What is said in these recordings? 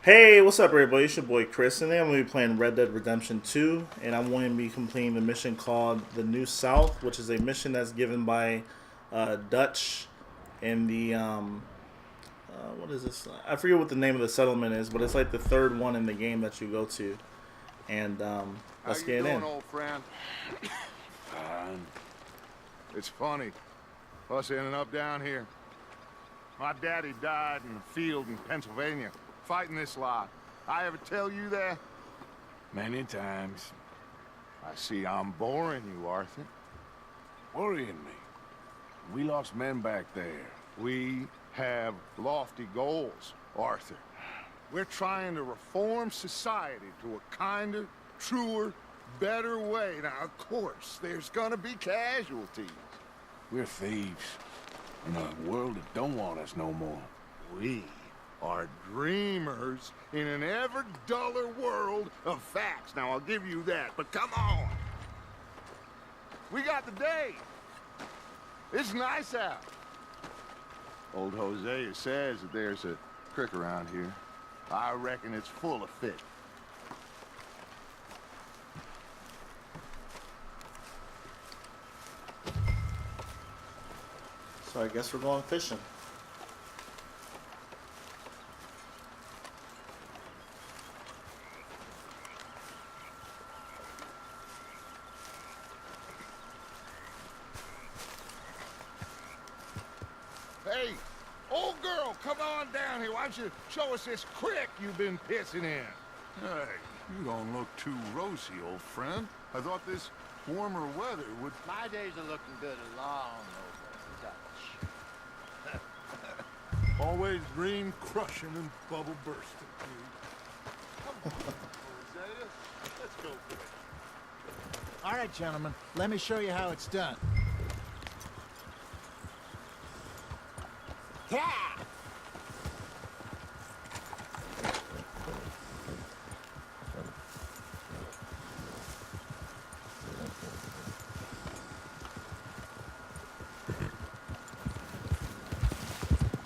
Hey, what's up, everybody? It's your boy Chris, and today I'm going to be playing Red Dead Redemption 2, and I'm going to be completing the mission called The New South, which is a mission that's given by Dutch in the, what is this? I forget what the name of the settlement is, but it's like the third one in the game that you go to, and let's get in. Old friend? Fine. It's funny, us ending up down here. My daddy died in the field in Pennsylvania, fighting this lot. I ever tell you that? Many times. I see I'm boring you, Arthur. Worrying me. We lost men back there. We have lofty goals, Arthur. We're trying to reform society to a kinder, truer, better way. Now, of course, there's gonna be casualties. We're thieves. In a world that don't want us no more. We are dreamers in an ever duller world of facts. Now, I'll give you that, but come on. We got the day. It's nice out. Old Hosea says that there's a creek around here. I reckon it's full of fish. So I guess we're going fishing. Hey, old girl, come on down here. Why don't you show us this creek you've been pissing in? Hey, you don't look too rosy, old friend. I thought this warmer weather would... My days are looking good along over Dutch. Always dream crushing and bubble bursting, dude. Come on, Hosea. Let's go for it. All right, gentlemen, let me show you how it's done. Yeah!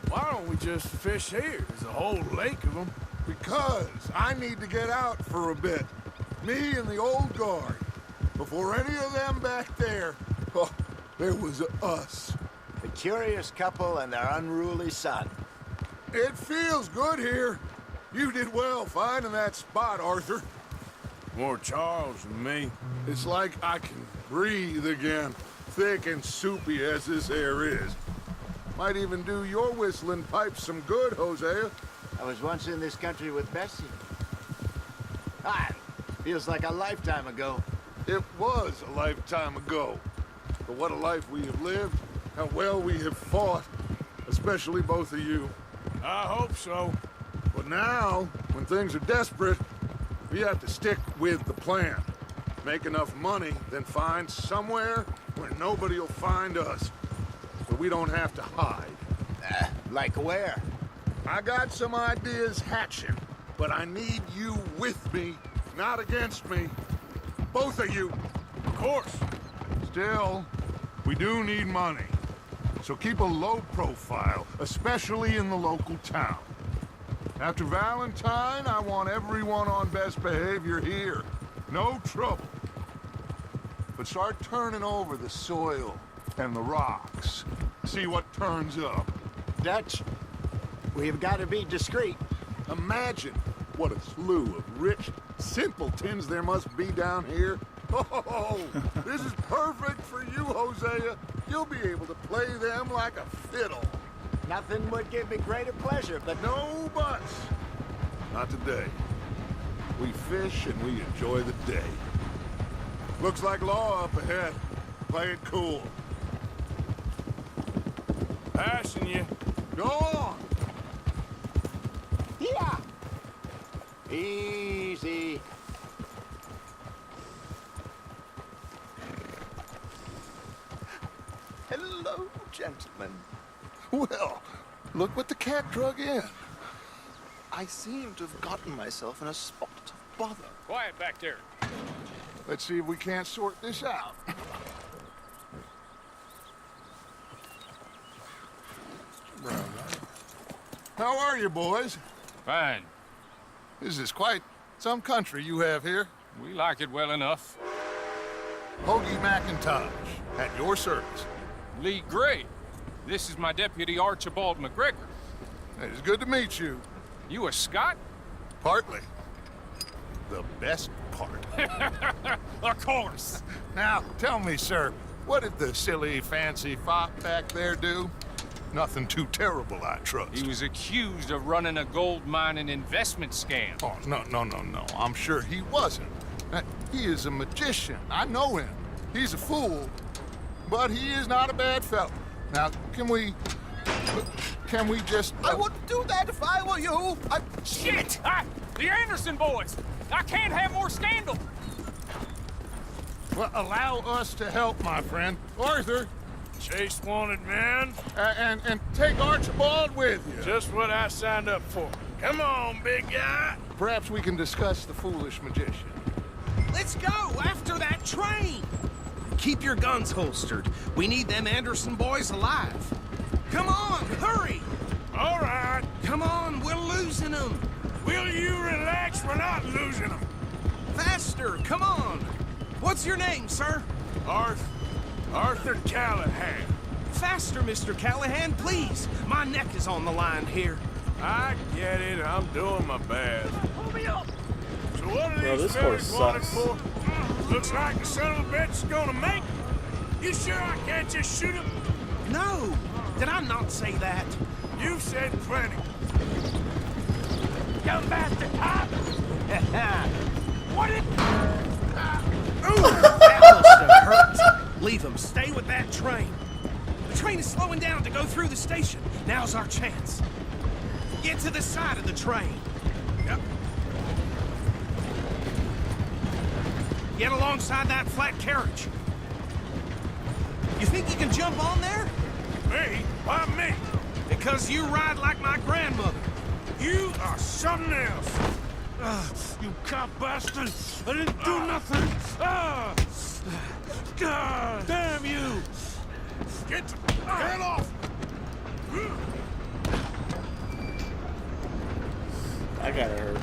Why don't we just fish here? There's a whole lake of them. Because I need to get out for a bit. Me and the old guard. Before any of them back there, oh, there was us. The curious couple and their unruly son. It feels good here. You did well finding that spot, Arthur. More Charles than me. It's like I can breathe again, thick and soupy as this air is. Might even do your whistling pipes some good, Hosea. I was once in this country with Bessie. Ah, feels like a lifetime ago. It was a lifetime ago. But what a life we have lived, how well we have fought, especially both of you. I hope so. But now, when things are desperate, we have to stick with the plan. Make enough money, then find somewhere where nobody will find us. So we don't have to hide. Like where? I got some ideas hatching, but I need you with me, not against me. Both of you. Of course. Still, we do need money. So keep a low profile, especially in the local town. After Valentine, I want everyone on best behavior here. No trouble. But start turning over the soil and the rocks. See what turns up. Dutch, we've got to be discreet. Imagine what a slew of rich simpletons there must be down here. Oh, this is perfect for you, Hosea. You'll be able to play them like a fiddle. Nothing would give me greater pleasure, but No buts. Not today. We fish and we enjoy the day. Looks like law up ahead. Play it cool. Passing you. Go on. yeah. Easy. Hello, gentlemen. Well, look what the cat drug in. I seem to have gotten myself in a spot of bother. Quiet back there. Let's see if we can't sort this out. How are you, boys? Fine. This is quite some country you have here. We like it well enough. Hoagie McIntosh, at your service. Leigh Gray. This is my deputy Archibald MacGregor. It's good to meet you. You a Scot? Partly. The best part. Of course. Now, tell me, sir, what did the silly, fancy fop back there do? Nothing too terrible, I trust. He was accused of running a gold mining investment scam. Oh, no. I'm sure he wasn't. He is a magician. I know him. He's a fool, but he is not a bad fellow. Now, can we just... I wouldn't do that if I were you. Shit! The Anderson boys! I can't have more scandal! Well, allow us to help, my friend. Arthur, Chase wanted man. and take Archibald with you. Just what I signed up for. Come on, big guy. Perhaps we can discuss the foolish magician. Let's go after that train. Keep your guns holstered. We need them Anderson boys alive. Come on, hurry. All right. Come on, we're losing them. Will you relax? We're not losing them. Faster, come on. What's your name, sir? Arthur Callahan. Faster, Mr. Callahan, please. My neck is on the line here. I get it. I'm doing my best. Pull me up. So what are Bro, these this horse fellas wanted sucks. for? Looks like the son of a bitch is gonna make it. You sure I can't just shoot him? No, did I not say that? You've said plenty. You bastard, huh? What did... Ooh, that must have hurt. Leave him. Stay with that train. The train is slowing down to go through the station. Now's our chance. Get to the side of the train. Yep. Get alongside that flat carriage. You think you can jump on there? Me? Why me? Because you ride like my grandmother. You are something else. You cop bastard! I didn't do nothing! God damn you! Get off! I gotta hurt.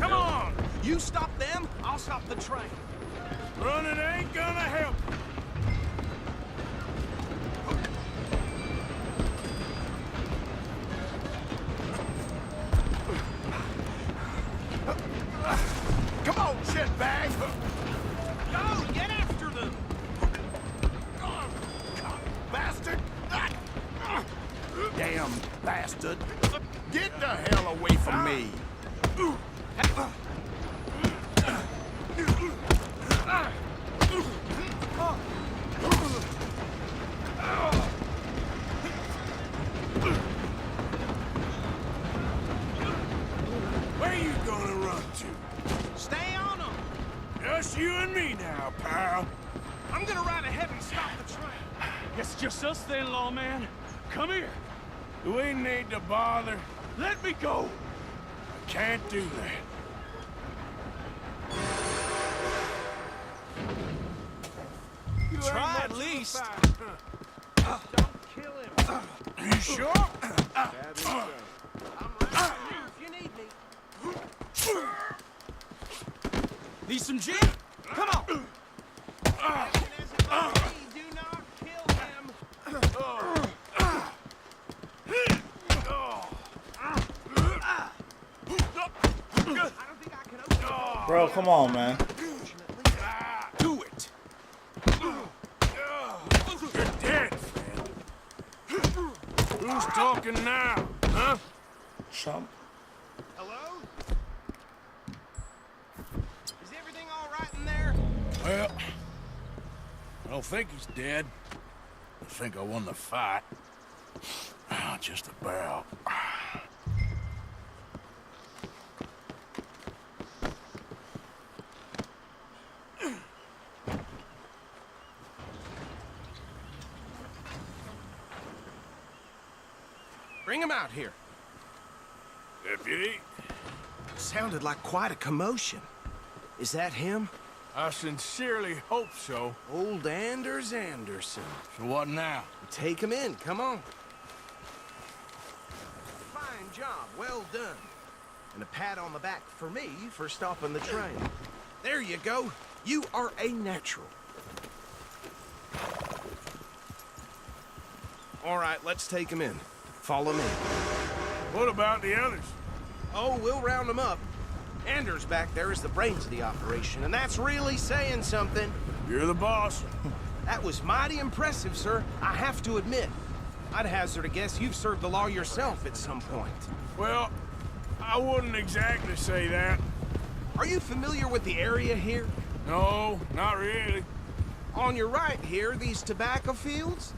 Come on! You stop them, I'll stop the train. Running ain't gonna help. Come on, shitbag! Go, get after them! Bastard! Damn bastard! Get the hell away from me! Where you gonna run to? Stay on them! Just you and me now, pal. I'm gonna ride ahead and stop the train. It's just us then, lawman. Come here. Do we need to bother? Let me go. I can't do that. Try at least. Don't kill him. You sure? I'm right here if you need me. Need some gin? Come on. Do not kill him. I don't think I can open it. Bro, come on, man. Do it. You're dead, friend. Who's talking now, huh? Chump. Hello? Is everything all right in there? Well, I don't think he's dead. I think I won the fight. Just about. Bring him out here. Deputy, Sounded like quite a commotion. Is that him? I sincerely hope so. Old Anders Anderson. So what now? Take him in, come on. Fine job, well done. And a pat on the back for me for stopping the train. There you go. You are a natural. All right, let's take him in. Follow me. What about the others? Oh, we'll round them up. Anders back there is the brains of the operation, and that's really saying something. You're the boss. That was mighty impressive, sir. I have to admit. I'd hazard a guess you've served the law yourself at some point. Well, I wouldn't exactly say that. Are you familiar with the area here? No, not really. On your right here, these tobacco fields?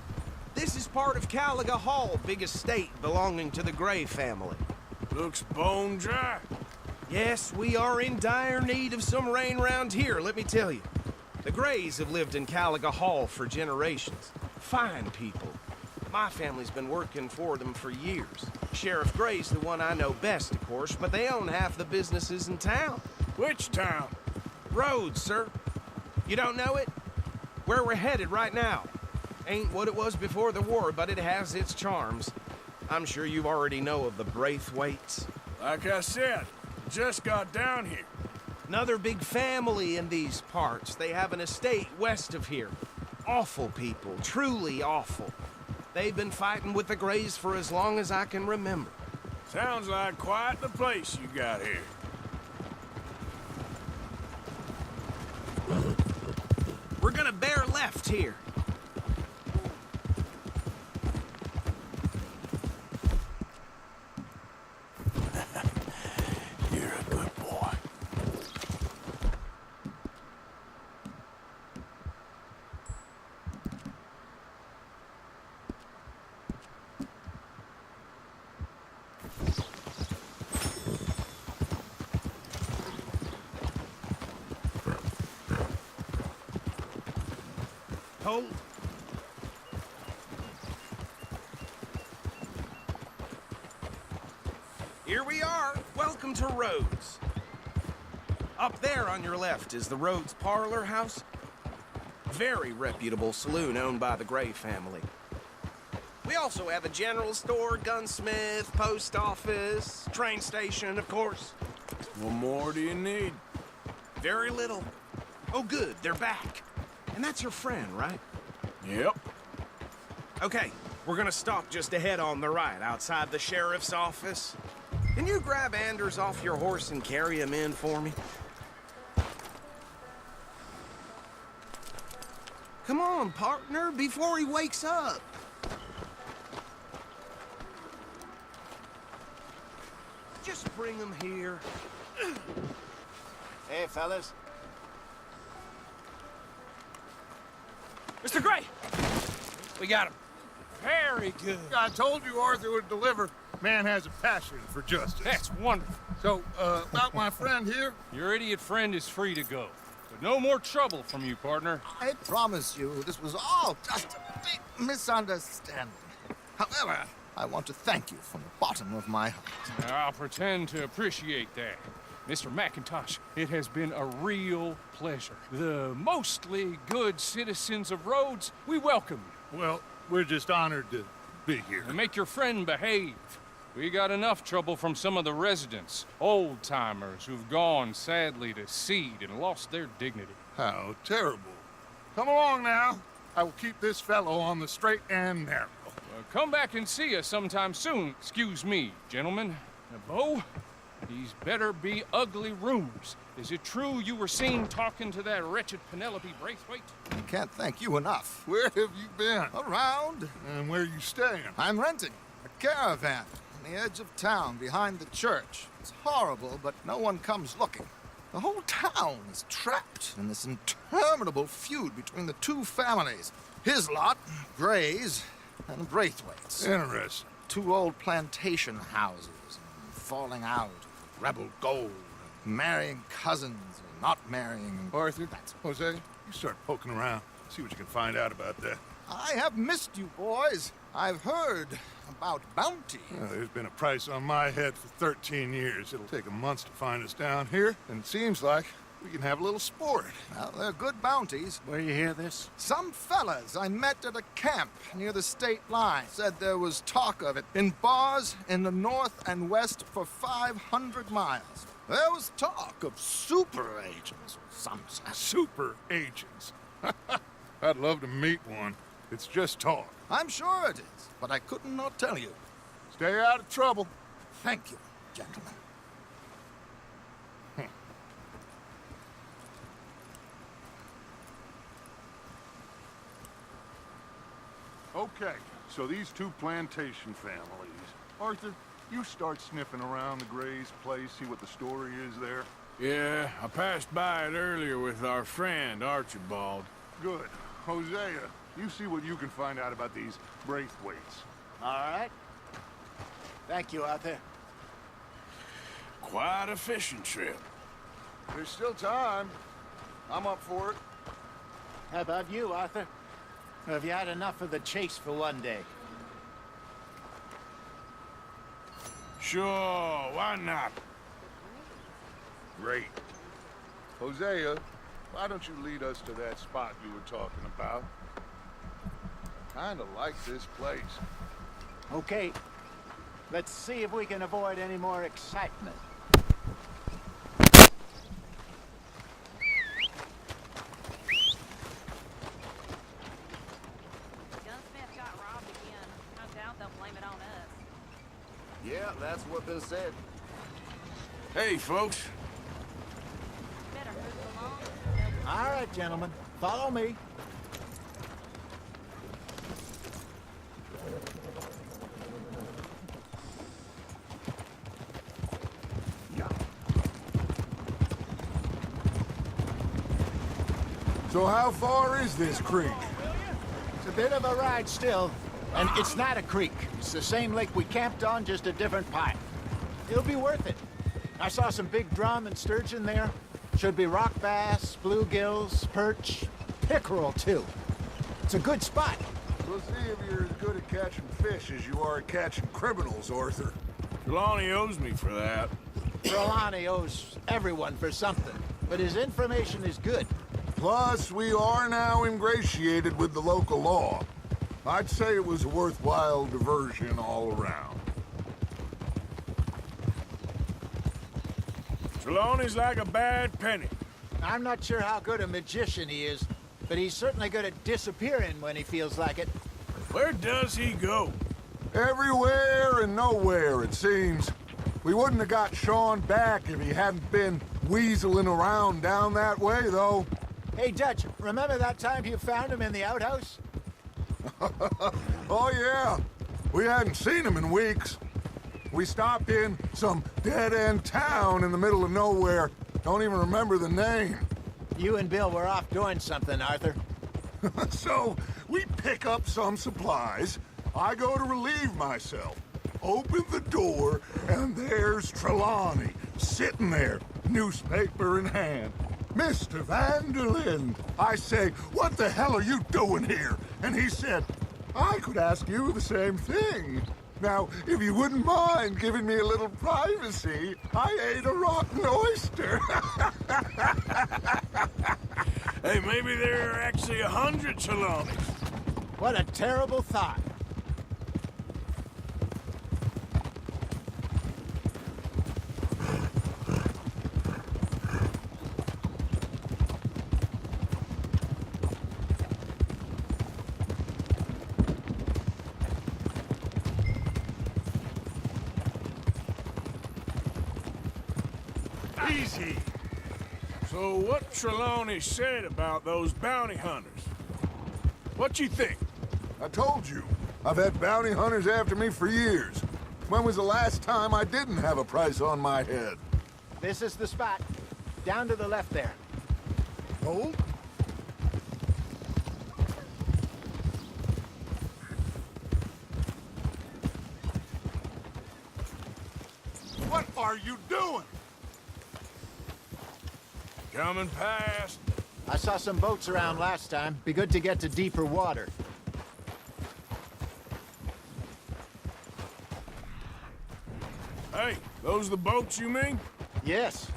This is part of Caliga Hall, big estate belonging to the Gray family. Looks bone dry. Yes, we are in dire need of some rain round here, let me tell you. The Grays have lived in Caliga Hall for generations. Fine people. My family's been working for them for years. Sheriff Gray's the one I know best, of course, but they own half the businesses in town. Which town? Rhodes, sir. You don't know it? Where we're headed right now. Ain't what it was before the war, but it has its charms. I'm sure you already know of the Braithwaites. Like I said, just got down here. Another big family in these parts. They have an estate west of here. Awful people, truly awful. They've been fighting with the Grays for as long as I can remember. Sounds like quite the place you got here. We're gonna bear left here. You're a good boy. Hold. Here we are. Welcome to Rhodes. Up there on your left is the Rhodes Parlor House. Very reputable saloon owned by the Gray family. We also have a general store, gunsmith, post office, train station, of course. What more do you need? Very little. Oh, good, they're back. And that's your friend, right? Yep. Okay, we're gonna stop just ahead on the right, outside the sheriff's office. Can you grab Anders off your horse and carry him in for me? Come on, partner, before he wakes up. Just bring him here. Hey, fellas. Mr. Gray! We got him. Very good. I told you Arthur would deliver. Man has a passion for justice. That's wonderful. So, about my friend here, Your idiot friend is free to go. But no more trouble from you, partner. I promise you, this was all just a big misunderstanding. However, I want to thank you from the bottom of my heart. I'll pretend to appreciate that. Mr. McIntosh, it has been a real pleasure. The mostly good citizens of Rhodes, we welcome you. well, we're just honored to be here. And make your friend behave. We got enough trouble from some of the residents, old-timers who've gone, sadly, to seed and lost their dignity. How terrible. Come along now. I will keep this fellow on the straight and narrow. Come back and see us sometime soon. Excuse me, gentlemen. Now, Bo, these better be ugly rumors. Is it true you were seen talking to that wretched Penelope Braithwaite? I can't thank you enough. Where have you been? Around, And where you staying? I'm renting a caravan on the edge of town behind the church. It's horrible, but no one comes looking. The whole town is trapped in this interminable feud between the two families. His lot, Gray's, and Braithwaite's. Interesting. Two old plantation houses, falling out, rebel gold, marrying cousins, or not marrying. Arthur, That's- Jose, you start poking around. See what you can find out about that. I have missed you, boys. I've heard about bounty. There's been a price on my head for 13 years. It'll take a month to find us down here, and it seems like We can have a little sport. Well, they're good bounties. Where you hear this? Some fellas I met at a camp near the state line said there was talk of it in bars in the north and west for 500 miles. There was talk of super agents or some such. Super agents. I'd love to meet one. It's just talk. I'm sure it is, but I couldn't not tell you. Stay out of trouble. Thank you, gentlemen. Okay, so these two plantation families. Arthur, you start sniffing around the Gray's place, see what the story is there. Yeah, I passed by it earlier with our friend, Archibald. Good. Hosea, you see what you can find out about these Braithwaites. All right. Thank you, Arthur. Quite a fishing trip. There's still time. I'm up for it. How about you, Arthur? Or have you had enough of the chase for one day? Sure, why not? Great. Hosea, why don't you lead us to that spot you were talking about? Kinda like this place. Okay. Let's see if we can avoid any more excitement. Gunsmith got robbed again. I doubt they'll blame it on us. Yeah, that's what they said. Hey, folks. Better move along. All right, gentlemen. Follow me. So how far is this creek? It's a bit of a ride still, and it's not a creek. It's the same lake we camped on, just a different pipe. It'll be worth it. I saw some big drum and sturgeon there. Should be rock bass, bluegills, perch, pickerel too. It's a good spot. We'll see if you're as good at catching fish as you are at catching criminals, Arthur. Trelawny owes me for that. Trelawnny owes everyone for something, but his information is good. Plus, we are now ingratiated with the local law. I'd say it was a worthwhile diversion all around. Trelawney's like a bad penny. I'm not sure how good a magician he is, but he's certainly good at disappearing when he feels like it. Where does he go? Everywhere and nowhere, it seems. We wouldn't have got Sean back if he hadn't been weaseling around down that way, though. Hey, Dutch, remember that time you found him in the outhouse? Oh, yeah. We hadn't seen him in weeks. We stopped in some dead-end town in the middle of nowhere. Don't even remember the name. You and Bill were off doing something, Arthur. So, we pick up some supplies. I go to relieve myself. Open the door, and there's Trelawney, sitting there, newspaper in hand. Mr. Vanderlyn. I say, what the hell are you doing here? And he said, I could ask you the same thing. Now, if you wouldn't mind giving me a little privacy, I ate a rotten oyster. Hey, maybe there are actually 100 Trelawnys. What a terrible thought. Easy. So what Trelawney said about those bounty hunters? What you think? I told you. I've had bounty hunters after me for years. When was the last time I didn't have a price on my head? This is the spot. Down to the left there. Hold. What are you doing? Coming past. I saw some boats around last time. Be good to get to deeper water. Hey, those the boats you mean? Yes.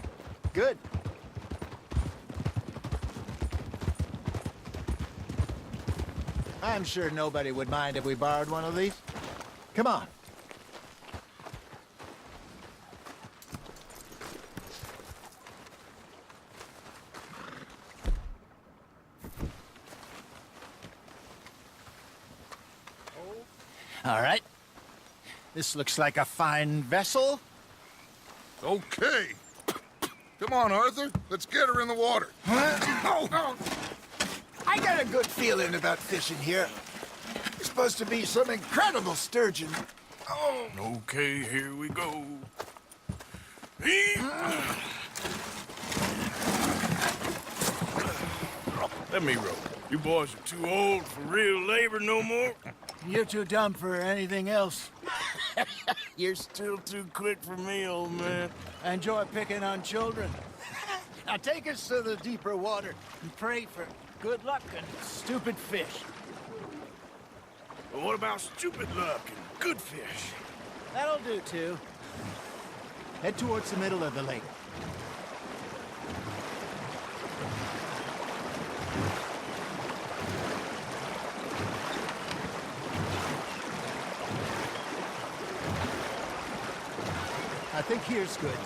Good. I'm sure nobody would mind if we borrowed one of these. Come on. All right. This looks like a fine vessel. Okay. Come on, Arthur. Let's get her in the water. Oh. I got a good feeling about fishing here. It's supposed to be some incredible sturgeon. Oh. Okay, here we go. Let me row. You boys are too old for real labor no more. You're too dumb for anything else. You're still too quick for me, old man. I enjoy picking on children. Now take us to the deeper water and pray for good luck and stupid fish. But what about stupid luck and good fish? That'll do, too. Head towards the middle of the lake. I think here's good.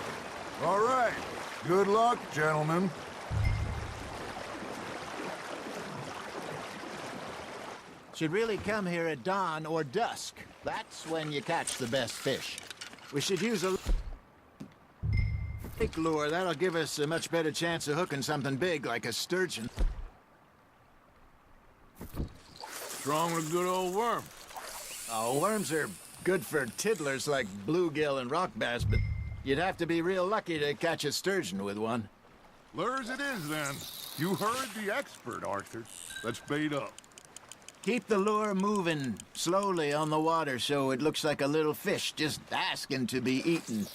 All right. Good luck, gentlemen. Should really come here at dawn or dusk. That's when you catch the best fish. We should use a lake lure. That'll give us a much better chance of hooking something big like a sturgeon. What's wrong with a good old worm? Oh, worms are good for tiddlers like bluegill and rock bass, but you'd have to be real lucky to catch a sturgeon with one. Lures it is, then. You heard the expert, Arthur. Let's bait up. Keep the lure moving slowly on the water so it looks like a little fish just asking to be eaten.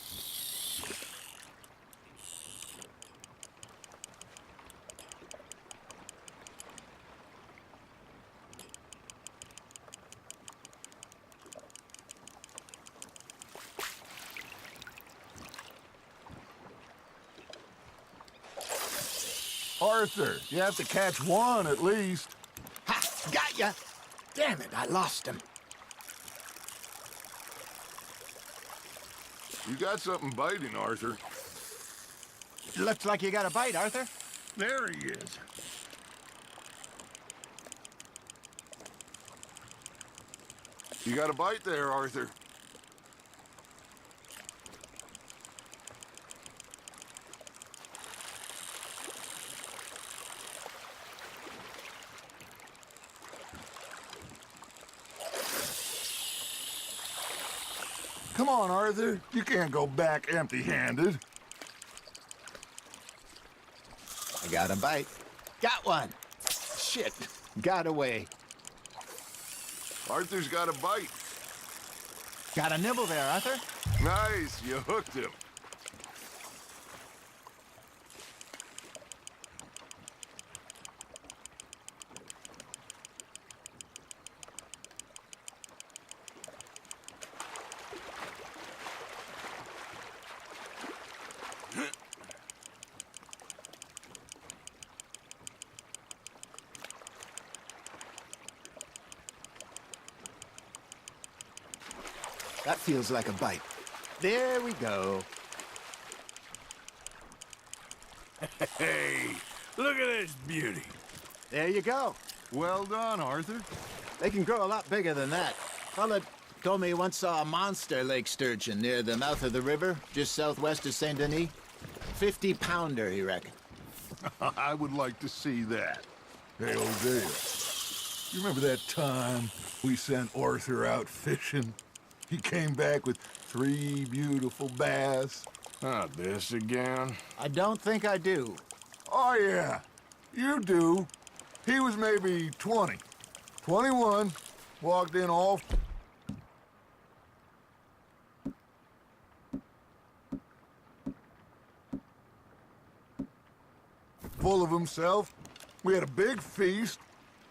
Arthur, you have to catch one at least. Ha! Got ya! Damn it, I lost him. You got something biting, Arthur. Looks like you got a bite, Arthur. There he is. You got a bite there, Arthur. Come on, Arthur. You can't go back empty-handed. I got a bite. Got one. Shit. Got away. Arthur's got a bite. Got a nibble there, Arthur. Nice. You hooked him. That feels like a bite. There we go. Hey, look at this beauty. There you go. Well done, Arthur. They can grow a lot bigger than that. Fella told me he once saw a monster lake sturgeon near the mouth of the river, just southwest of Saint Denis. 50-pounder, he reckoned. I would like to see that. Hey, Hosea, you remember that time we sent Arthur out fishing? He came back with 3 beautiful bass. Not this again. I don't think I do. Oh, yeah, you do. He was maybe 20. 21, walked in all... full of himself. We had a big feast,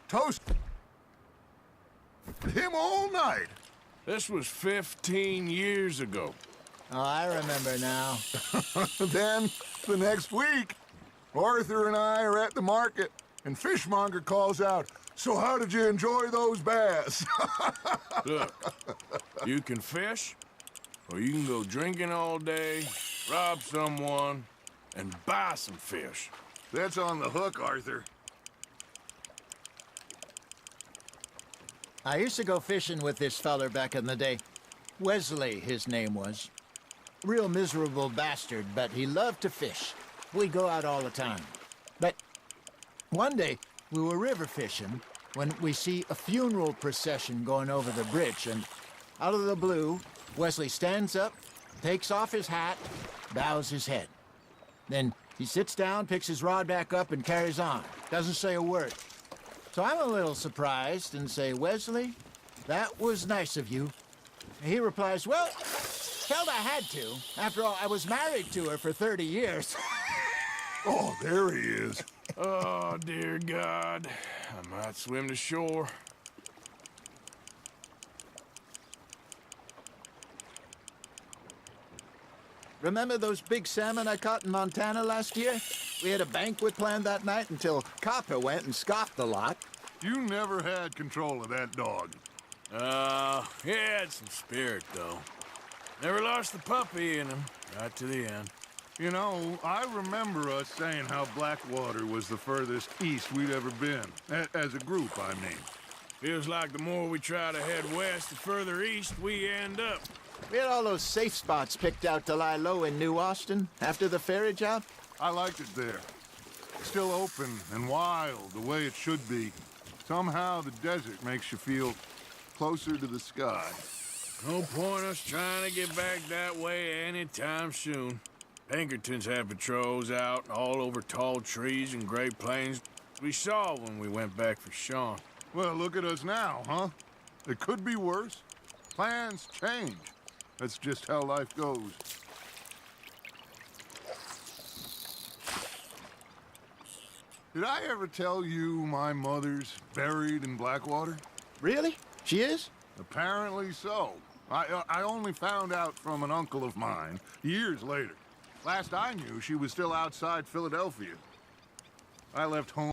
toasted him all night. This was 15 years ago. Oh, I remember now. Then, the next week, Arthur and I are at the market, and Fishmonger calls out, So how did you enjoy those bass? Look, you can fish, or you can go drinking all day, rob someone, and buy some fish. That's on the hook, Arthur. I used to go fishing with this feller back in the day. Wesley, his name was. Real miserable bastard, but he loved to fish. We'd go out all the time. But one day, we were river fishing when we see a funeral procession going over the bridge, and out of the blue, Wesley stands up, takes off his hat, bows his head. Then he sits down, picks his rod back up, and carries on. Doesn't say a word. So I'm a little surprised and say, Wesley, that was nice of you. And he replies, well, felt I had to. After all, I was married to her for 30 years. Oh, there he is. Oh, dear God. I might swim to shore. Remember those big salmon I caught in Montana last year? We had a banquet planned that night until Copper went and scoffed the lot. You never had control of that dog. He had some spirit, though. Never lost the puppy in him, right to the end. You know, I remember us saying how Blackwater was the furthest east we'd ever been. As a group, I mean. Feels like the more we try to head west, the further east we end up. We had all those safe spots picked out to lie low in New Austin after the ferry job. I liked it there. Still open and wild, the way it should be. Somehow the desert makes you feel closer to the sky. No point us trying to get back that way anytime soon. Pinkertons had patrols out all over tall trees and Great Plains. We saw when we went back for Sean. Well, look at us now, huh? It could be worse. Plans change. That's just how life goes. Did I ever tell you my mother's buried in Blackwater? Really? She is? Apparently so. I only found out from an uncle of mine years later. Last I knew, she was still outside Philadelphia. I left home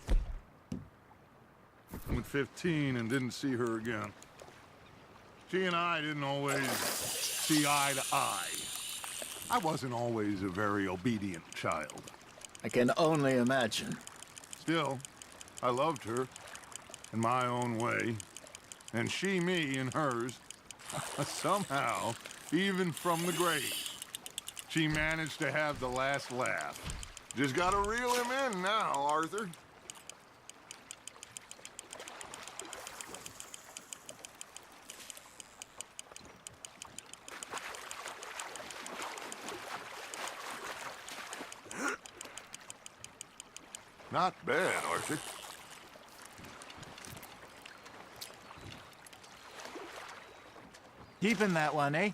at 15 and didn't see her again. She and I didn't always see eye to eye. I wasn't always a very obedient child. I can only imagine. Still, I loved her in my own way, and she me in hers. Somehow, even from the grave, she managed to have the last laugh. Just gotta reel him in now, Arthur. Not bad, Arthur. Keeping that one, eh?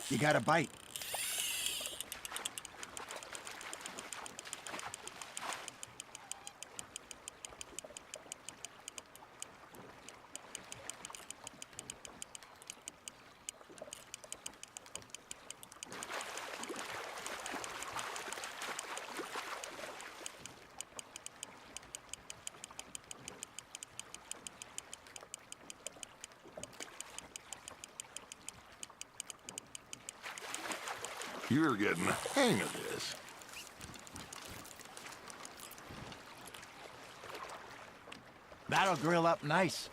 You got a bite. You're getting the hang of this. That'll grill up nice.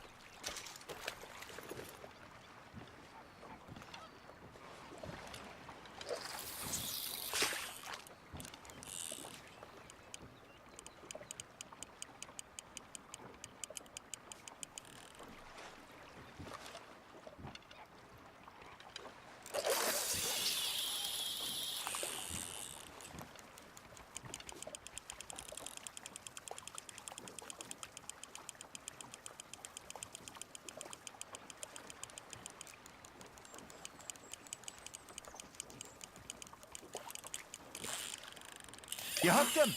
You hooked him?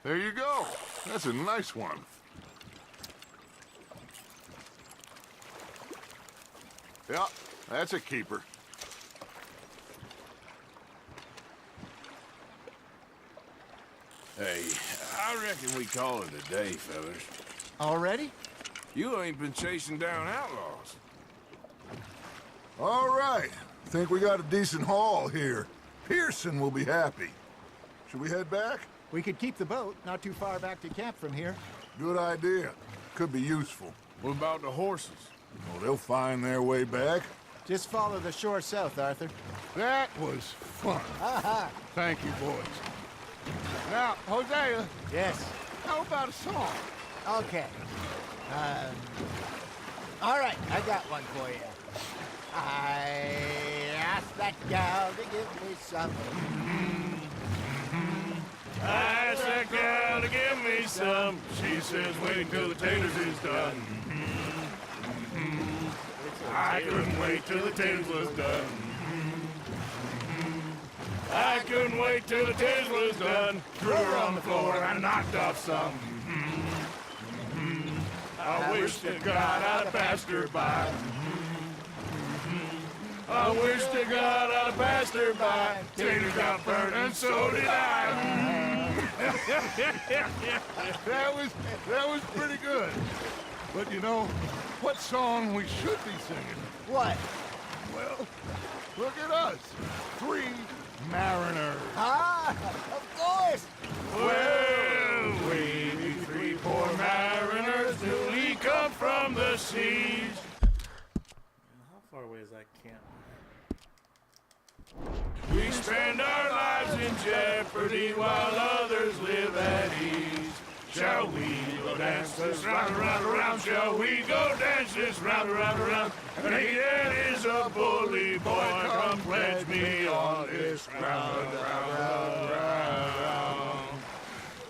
There you go. That's a nice one. Yeah, that's a keeper. Hey, I reckon we call it a day, fellas. Already? You ain't been chasing down outlaws. All right. Think we got a decent haul here. Pearson will be happy. Should we head back? We could keep the boat not too far back to camp from here. Good idea. Could be useful. What about the horses? Well, they'll find their way back. Just follow the shore south, Arthur. That was fun. Thank you, boys. Now, Hosea, Yes. how about a song? Okay. All right, I got one for you. I asked that gal to give me something. I asked that gal to give me some. She says wait till the taters is done. I couldn't wait till the taters was done. I couldn't wait till the taters was done. Threw her on the floor and I knocked off some. I wish to God I'd have passed her by. I wish to God I'd have passed her by. Tater got burned and so did I. That was pretty good. But you know, what song we should be singing? What? Well, look at us. 3 mariners. Ah, of course. Well, we be 3 poor mariners newly come from the seas. How far away is that camp? We spend our lives in jeopardy while others live at ease. Shall we go dance this round, around, around? Shall we go dance this round, around, around? And he that is a bully boy, come pledge me on this ground, round, round.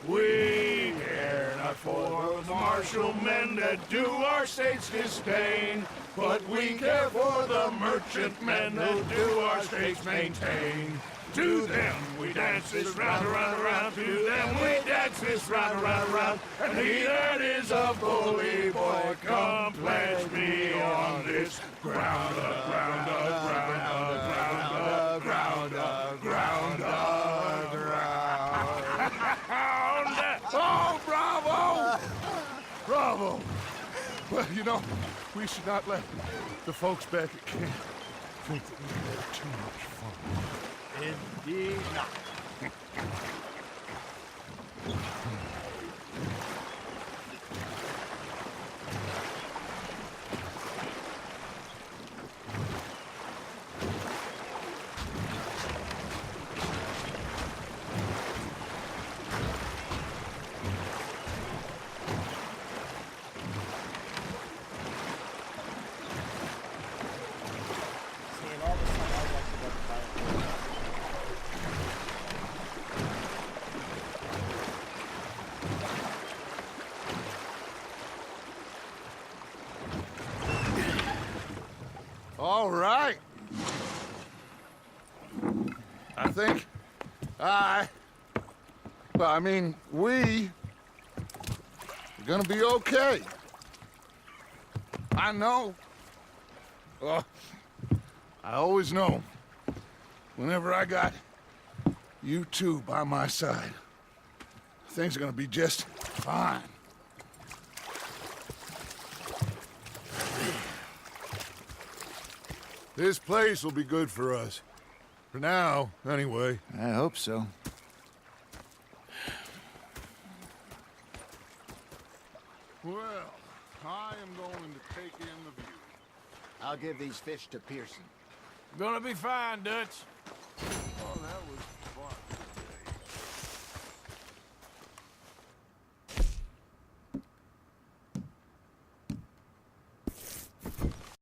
We care not for the martial men that do our state's disdain, but we care for the merchant men that do our states maintain. To them we dance this round, around, around. To them we dance this round, around, around. And he that is a bully boy, come pledge me on this ground, ground, ground, ground, ground, ground, ground. Oh, bravo! Bravo! Well, you know, we should not let the folks back at camp think that we had too much fun. Indeed not. Seeing all the stuff I like about the fire. All right. I think we're gonna be okay. I know. I always know. Whenever I got you two by my side, things are gonna be just fine. This place will be good for us. For now, anyway. I hope so. Well, I am going to take in the view. I'll give these fish to Pearson. Gonna be fine, Dutch. Oh, that was